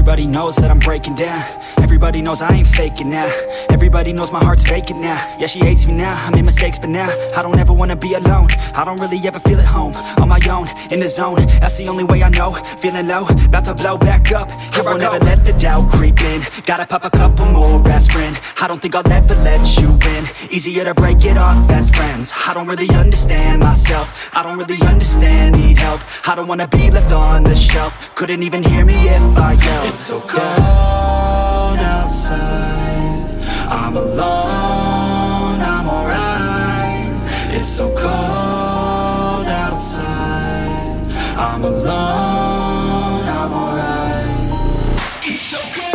Everybody knows that I'm breaking down. Everybody knows I ain't faking now. Everybody knows my heart's vacant now. Yeah, she hates me now, I made mistakes but now I don't ever wanna be alone. I don't really ever feel at home. On my own, in the zone, that's the only way I know. Feeling low, about to blow back up. I won't ever let the doubt creep in. Gotta pop a couple more aspirin. I don't think I'll ever let you in. Easier to break it off best friends. I don't really understand myself. I don't really understand, need help. I don't wanna be left on the shelf. Couldn't even hear me if I yelled. It's so cold outside, I'm alone, I'm alright. It's so cold outside, I'm alone, I'm alright. It's so cold.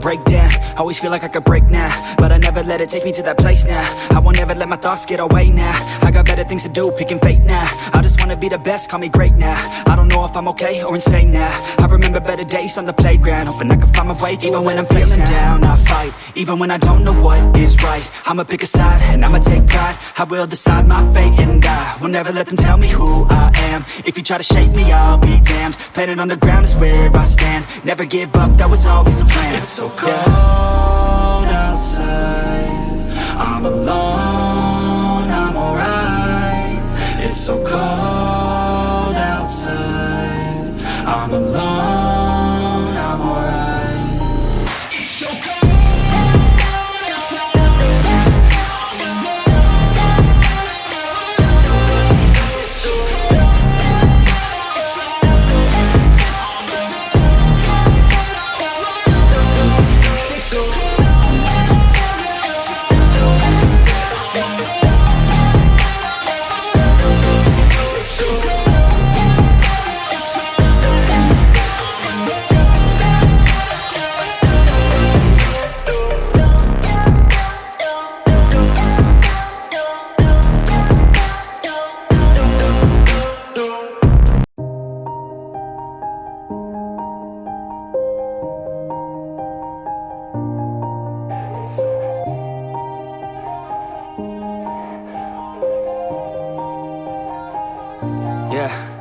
Break down, always feel like I could break now, but I never let it take me to that place now. I won't ever let my thoughts get away now. I got better things to do, picking fate now. I just wanna be the best, call me great now. I don't know if I'm okay or insane now. I remember better days on the playground, hoping I can find my way even when I'm feeling down. I fight, even when I don't know what is right. I'ma pick a side, and I'ma take pride. I will decide my fate, and I will never let them tell me who I am. If you try to shake me, I'll be damned. Planet on the ground is where I stand. Never give up, that was always the plan. It's so cold outside, I'm alone, I'm alright. It's so cold outside, I'm alone, I'm alright. It's so cold. Yeah.